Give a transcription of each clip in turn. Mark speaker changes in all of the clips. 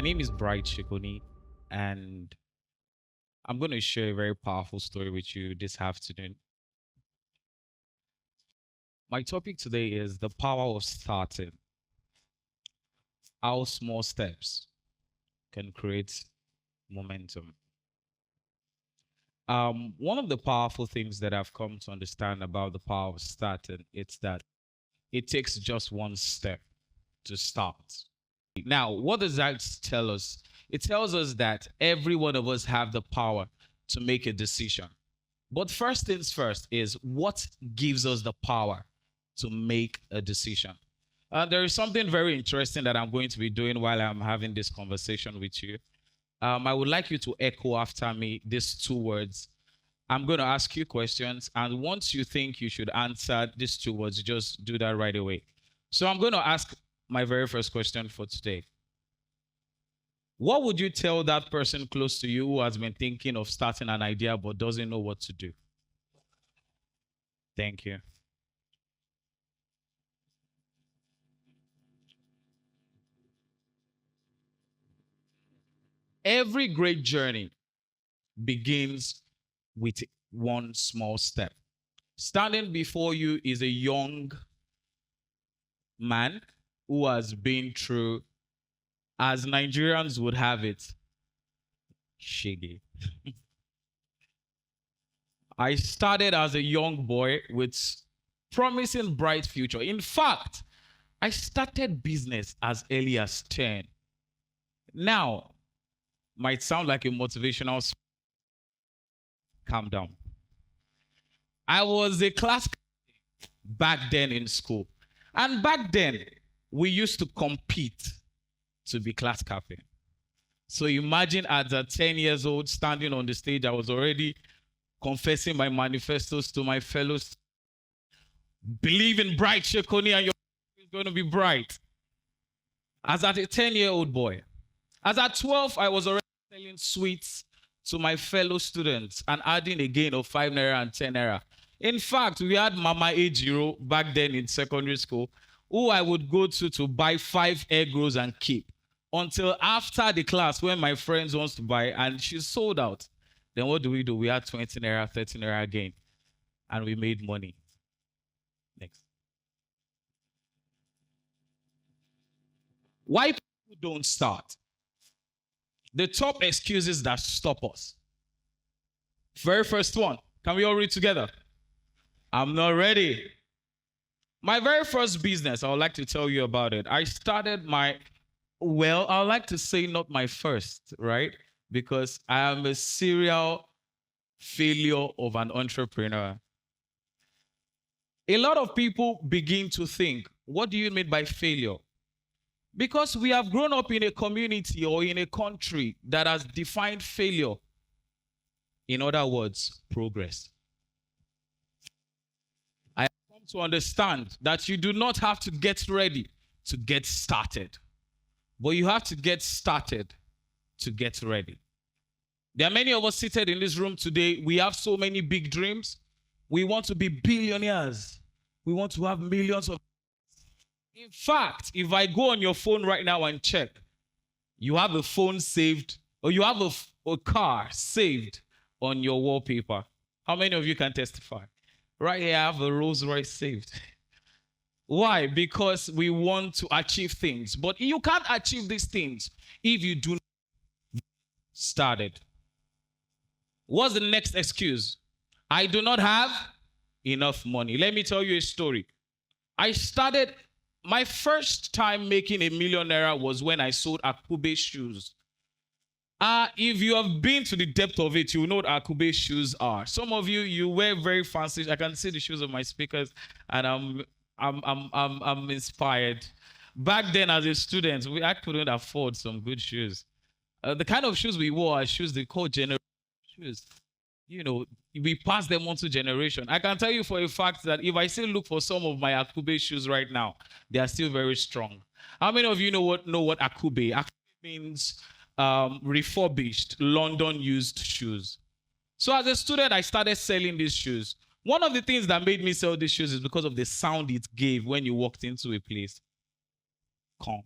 Speaker 1: name is Sekoni, and I'm going to share a very powerful story with you this afternoon. My topic today is the power of starting. How small steps can create momentum. One of the powerful things that I've come to understand about the power of starting is that it takes just one step to start. Now, what does that tell us? It tells us that every one of us have the power to make a decision. But first things first is what gives us the power to make a decision. There is something very interesting that I'm going to be doing while I'm having this conversation with you. I would like you to echo after me these two words. I'm going to ask you questions, and once you think you should answer these two words, just do that right away. So I'm going to ask my very first question for today. What would you tell that person close to you who has been thinking of starting an idea but doesn't know what to do? Thank you. Every great journey begins with one small step. Standing before you is a young man who has been through, as Nigerians would have it, shiggy. I started as a young boy with promising bright future. In fact, I started business as early as 10. Now, might sound like a motivational. Calm down. I was a class back then in school. And back then, we used to compete to be class captain. So imagine at 10 years old, standing on the stage, I was already confessing my manifestos to my fellows. Believe in bright, Sekoni, and your is going to be bright. As at a 10-year-old boy. As at 12, I was already selling sweets to my fellow students and adding a gain of 5 naira and 10 naira. In fact, we had Mama Ejiro back then in secondary school, who I would go to buy 5 egg rolls and keep until after the class when my friends wants to buy and she sold out. Then what do? We had 20 naira, 30 naira gain, and we made money. Next. Why people don't start? The top excuses that stop us. Very first one. Can we all read together? I'm not ready. My very first business, I would like to tell you about it. I started I would like to say not my first, right? Because I am a serial failure of an entrepreneur. A lot of people begin to think, what do you mean by failure? Because we have grown up in a community or in a country that has defined failure. In other words, progress. I have come to understand that you do not have to get ready to get started, but you have to get started to get ready. There are many of us seated in this room today. We have so many big dreams. We want to be billionaires. We want to have millions of. In fact, if I go on your phone right now and check, you have a phone saved, or you have a car saved on your wallpaper. How many of you can testify? Right here, I have a Rolls Royce saved. Why? Because we want to achieve things. But you can't achieve these things if you do not start it. What's the next excuse? I do not have enough money. Let me tell you a story. My first time making $1 million was when I sold Akube shoes. If you have been to the depth of it, you know what Akube shoes are. Some of you wear very fancy. I can see the shoes of my speakers, and I'm inspired. Back then, as a student, I couldn't afford some good shoes. The kind of shoes we wore are shoes they call generation shoes. You know, we pass them on to generation. I can tell you for a fact that if I still look for some of my Akube shoes right now, they are still very strong. How many of you know what Akube? Akube means refurbished, London used shoes. So as a student, I started selling these shoes. One of the things that made me sell these shoes is because of the sound it gave when you walked into a place. Come.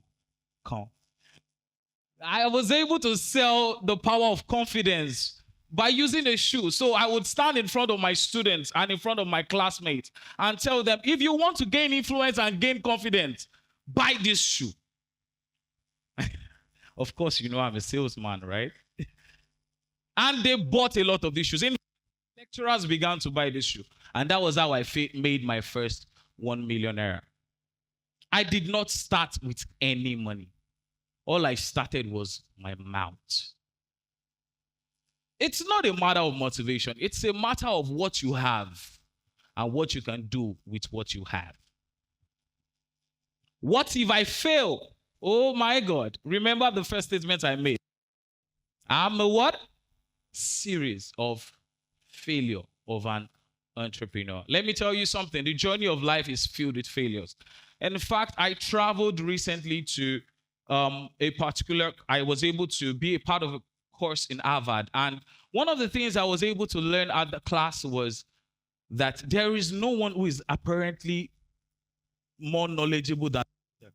Speaker 1: I was able to sell the power of confidence by using a shoe. So I would stand in front of my students and in front of my classmates and tell them, if you want to gain influence and gain confidence, buy this shoe. Of course, you know I'm a salesman, right? And they bought a lot of these shoes. In lecturers began to buy this shoe. And that was how I made my first 1 million naira. I did not start with any money. All I started was my mouth. It's not a matter of motivation. It's a matter of what you have and what you can do with what you have. What if I fail? Oh my God. Remember the first statement I made. I'm a what? Series of failure of an entrepreneur. Let me tell you something. The journey of life is filled with failures. In fact, I traveled recently to I was able to be a part of a course in Harvard. And one of the things I was able to learn at the class was that there is no one who is apparently more knowledgeable than them.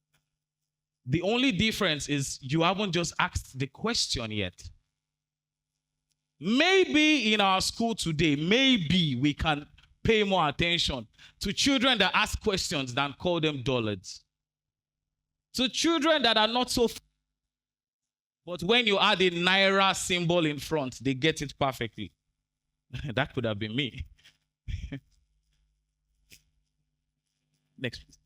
Speaker 1: The only difference is you haven't just asked the question yet. Maybe in our school today, maybe we can pay more attention to children that ask questions than call them dullards. To children that are not so, but when you add a naira symbol in front, they get it perfectly. That could have been me. Next, please.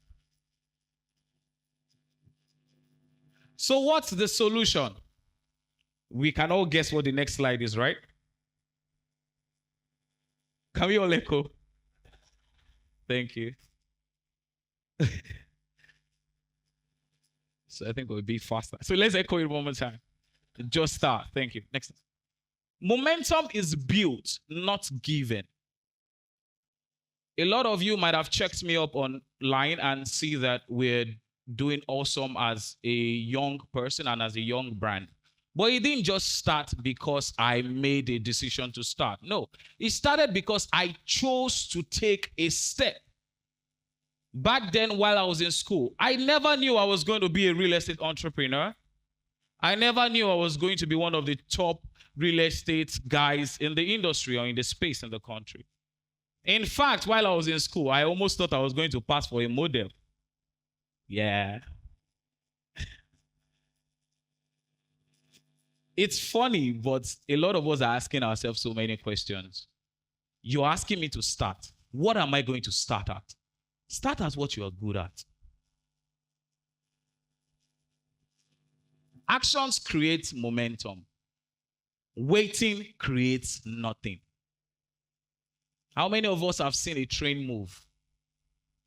Speaker 1: So what's the solution? We can all guess what the next slide is, right? Can we all echo? Thank you. So I think we'll be faster. So let's echo it one more time. Just start. Thank you. Next. Momentum is built, not given. A lot of you might have checked me up online and see that we're doing awesome as a young person and as a young brand. But it didn't just start because I made a decision to start. No, it started because I chose to take a step. Back then, while I was in school, I never knew I was going to be a real estate entrepreneur. I never knew I was going to be one of the top real estate guys in the industry or in the space in the country. In fact, while I was in school, I almost thought I was going to pass for a model. Yeah. It's funny, but a lot of us are asking ourselves so many questions. You're asking me to start. What am I going to start at? Start at what you are good at. Actions create momentum. Waiting creates nothing. How many of us have seen a train move?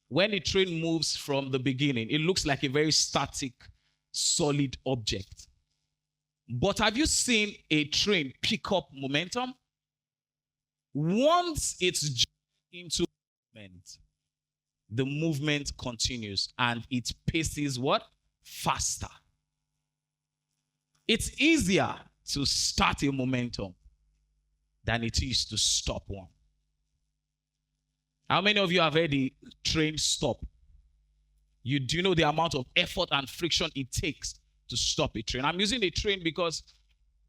Speaker 1: When a train moves from the beginning, it looks like a very static, solid object. But have you seen a train pick up momentum? Once it's into movement, the movement continues and it paces what? Faster. It's easier to start a momentum than it is to stop one. How many of you have heard the train stop? Do you know the amount of effort and friction it takes to stop a train? I'm using a train because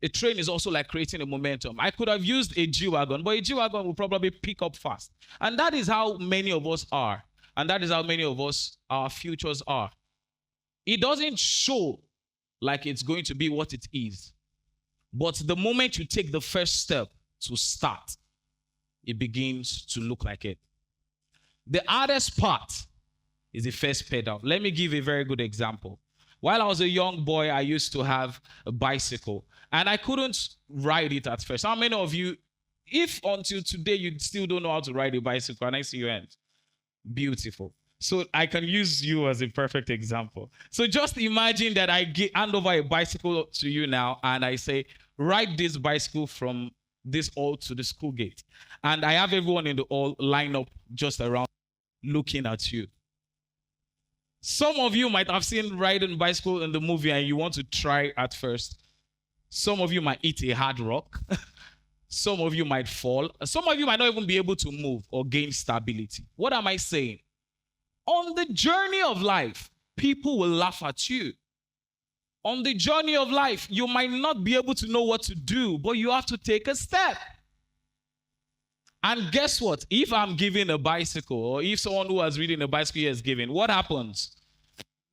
Speaker 1: a train is also like creating a momentum. I could have used a G-Wagon, but a G-Wagon will probably pick up fast. And that is how many of us are. And that is how many of us, our futures are. It doesn't show like it's going to be what it is. But the moment you take the first step to start, it begins to look like it. The hardest part is the first pedal. Let me give a very good example. While I was a young boy, I used to have a bicycle. And I couldn't ride it at first. How many of you, if until today you still don't know how to ride a bicycle, and I see your hands? Beautiful. So I can use you as a perfect example. So just imagine that I hand over a bicycle to you now, and I say, ride this bicycle from this hall to the school gate. And I have everyone in the hall line up just around looking at you. Some of you might have seen riding bicycle in the movie and you want to try at first. Some of you might hit a hard rock. Some of you might fall. Some of you might not even be able to move or gain stability. What am I saying? On the journey of life, people will laugh at you. On the journey of life, you might not be able to know what to do, but you have to take a step. And guess what? If I'm giving a bicycle, or if someone who was reading a bicycle is giving, what happens?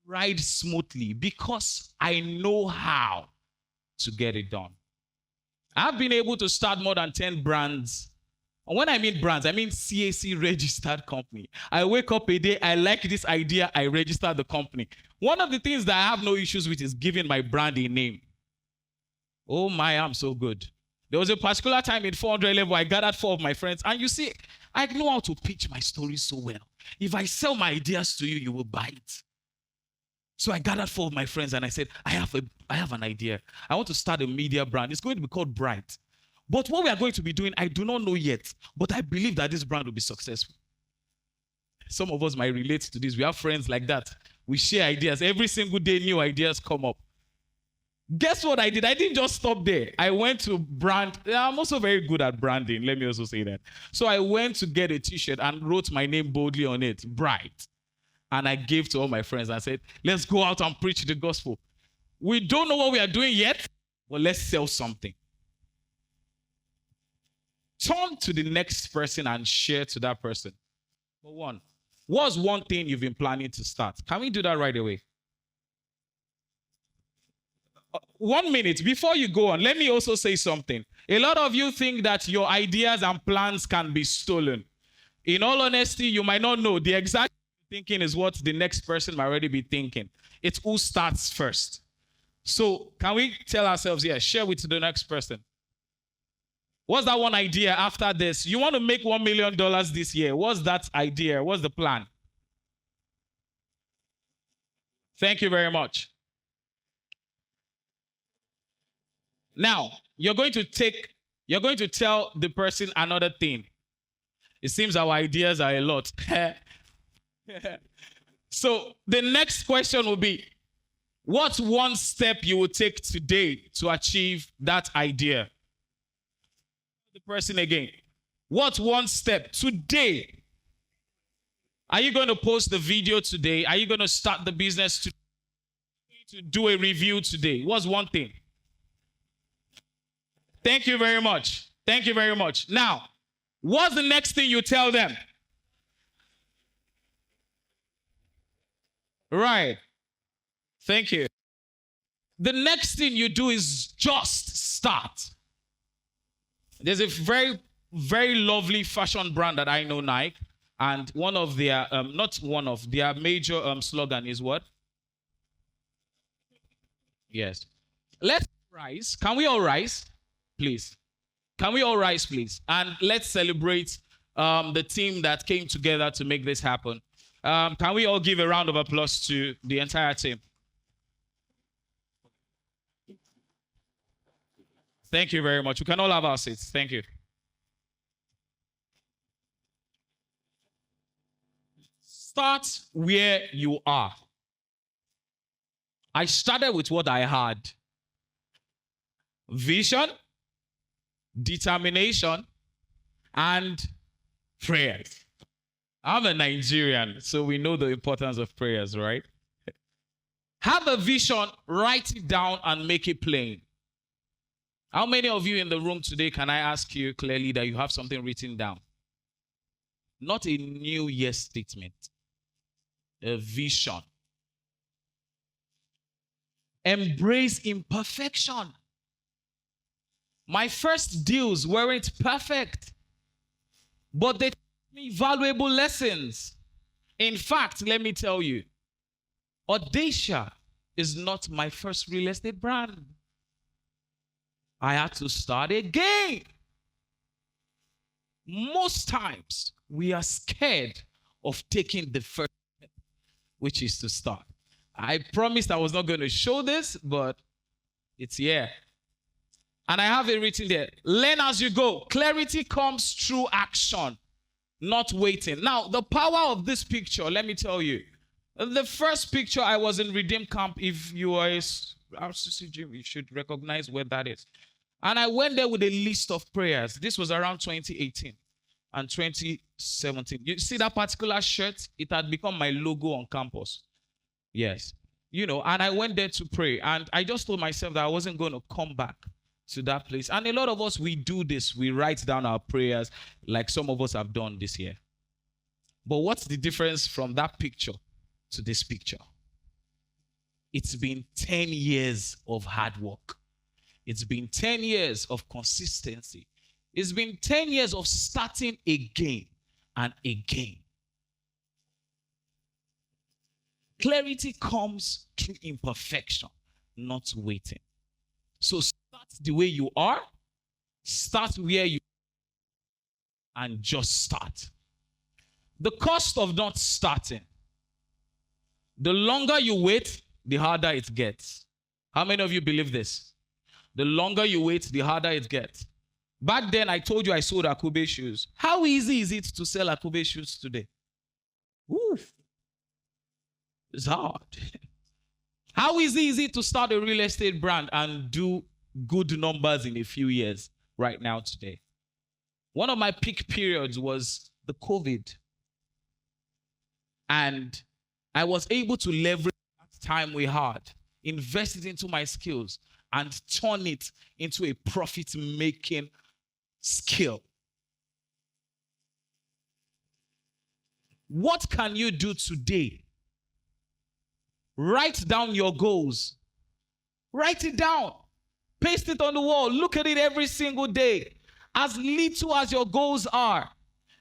Speaker 1: Ride smoothly because I know how to get it done. I've been able to start more than 10 brands. And when I mean brands, I mean CAC registered company. I wake up a day, I like this idea, I register the company. One of the things that I have no issues with is giving my brand a name. Oh my, I'm so good. There was a particular time in 400 level, I gathered 4 of my friends. And you see, I know how to pitch my story so well. If I sell my ideas to you, you will buy it. So I gathered 4 of my friends and I said, I have an idea. I want to start a media brand. It's going to be called Bright. But what we are going to be doing, I do not know yet. But I believe that this brand will be successful. Some of us might relate to this. We have friends like that. We share ideas. Every single day, new ideas come up. Guess what I did? I didn't just stop there. I went to brand. I'm also very good at branding. Let me also say that. So I went to get a t-shirt and wrote my name boldly on it, Bright. And I gave to all my friends. I said, let's go out and preach the gospel. We don't know what we are doing yet, but let's sell something. Turn to the next person and share to that person. But one, what's one thing you've been planning to start? Can we do that right away? 1 minute. Before you go on, let me also say something. A lot of you think that your ideas and plans can be stolen. In all honesty, you might not know. The exact thinking is what the next person might already be thinking. It's who starts first. So can we tell ourselves, yeah, share with the next person. What's that one idea after this? You want to make $1 million this year. What's that idea? What's the plan? Thank you very much. Now, you're going to tell the person another thing. It seems our ideas are a lot. So the next question will be, what's one step you will take today to achieve that idea? The person again. What's one step today? Are you going to post the video today? Are you going to start the business today? To do a review today? What's one thing? Thank you very much. Thank you very much. Now, what's the next thing you tell them? Right. Thank you. The next thing you do is just start. There's a very, very lovely fashion brand that I know, Nike, and one of their, their major slogan is what? Yes. Let's rise. Can we all rise? Please. Can we all rise, please? And let's celebrate the team that came together to make this happen. Can we all give a round of applause to the entire team? Thank you very much. We can all have our seats. Thank you. Start where you are. I started with what I had. Vision, determination, and prayers. I'm a Nigerian, so we know the importance of prayers, right? Have a vision, write it down, and make it plain. How many of you in the room today, can I ask you clearly that you have something written down? Not a New Year statement. A vision. Embrace imperfection. My first deals weren't perfect, but they taught me valuable lessons. In fact, let me tell you, Audacia is not my first real estate brand. I had to start again. Most times, we are scared of taking the first step, which is to start. I promised I was not going to show this, but it's here. And I have it written there. Learn as you go. Clarity comes through action, not waiting. Now, the power of this picture, let me tell you. The first picture, I was in Redeem Camp. If you are a RCC gym, you should recognize where that is. And I went there with a list of prayers. This was around 2018 and 2017. You see that particular shirt? It had become my logo on campus. Yes. And I went there to pray. And I just told myself that I wasn't going to come back to that place. And a lot of us, we do this. We write down our prayers like some of us have done this year. But what's the difference from that picture to this picture? It's been 10 years of hard work. It's been 10 years of consistency. It's been 10 years of starting again and again. Clarity comes through imperfection, not waiting. So start the way you are, start where you are, and just start. The cost of not starting. The longer you wait, the harder it gets. How many of you believe this? The longer you wait, the harder it gets. Back then, I told you I sold Akube shoes. How easy is it to sell Akube shoes today? Oof. It's hard. How easy is it to start a real estate brand and do good numbers in a few years right now today? One of my peak periods was the COVID. And I was able to leverage that time we had, invest it into my skills, and turn it into a profit-making skill. What can you do today? Write down your goals. Write it down. Paste it on the wall. Look at it every single day. As little as your goals are.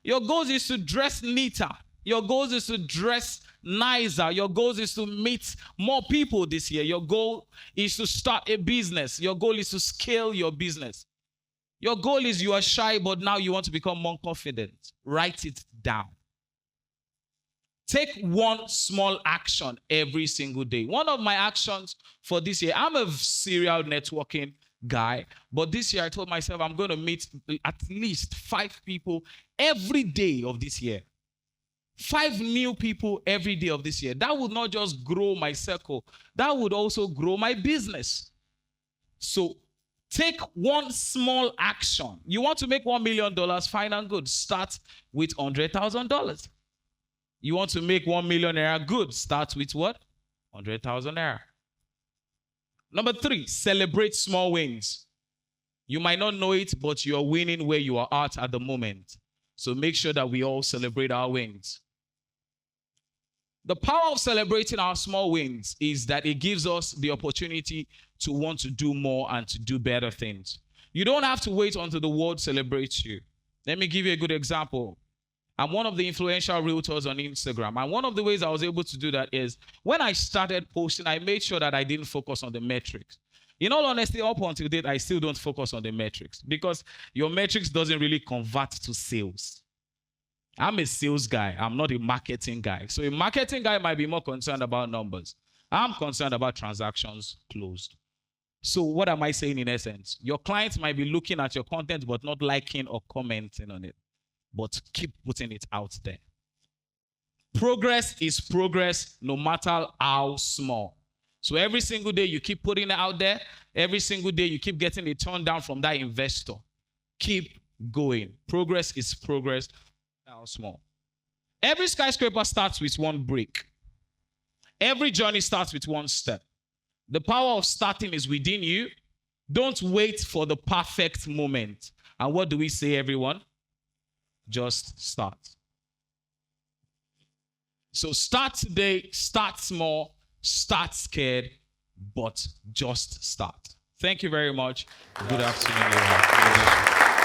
Speaker 1: Your goals is to dress neater. Your goals is to dress nicer. Your goals is to meet more people this year. Your goal is to start a business. Your goal is to scale your business. Your goal is you are shy, but now you want to become more confident. Write it down. Take one small action every single day. One of my actions for this year, I'm a serial networking guy, but this year I told myself I'm going to meet at least 5 people every day of this year. 5 new people every day of this year. That would not just grow my circle, that would also grow my business. So take one small action. You want to make $1 million, fine and good. Start with $100,000. You want to make 1 million naira, good. Start with what? 100,000 naira. Number 3, celebrate small wins. You might not know it, but you're winning where you are at the moment. So make sure that we all celebrate our wins. The power of celebrating our small wins is that it gives us the opportunity to want to do more and to do better things. You don't have to wait until the world celebrates you. Let me give you a good example. I'm one of the influential realtors on Instagram. And one of the ways I was able to do that is when I started posting, I made sure that I didn't focus on the metrics. In all honesty, up until date, I still don't focus on the metrics because your metrics doesn't really convert to sales. I'm a sales guy. I'm not a marketing guy. So a marketing guy might be more concerned about numbers. I'm concerned about transactions closed. So what am I saying in essence? Your clients might be looking at your content but not liking or commenting on it. But keep putting it out there. Progress is progress no matter how small. So every single day you keep putting it out there. Every single day you keep getting a turn down from that investor. Keep going. Progress is progress how small. Every skyscraper starts with one brick. Every journey starts with one step. The power of starting is within you. Don't wait for the perfect moment. And what do we say, everyone? Just start. So start today, start small, start scared, but just start. Thank you very much. Good afternoon.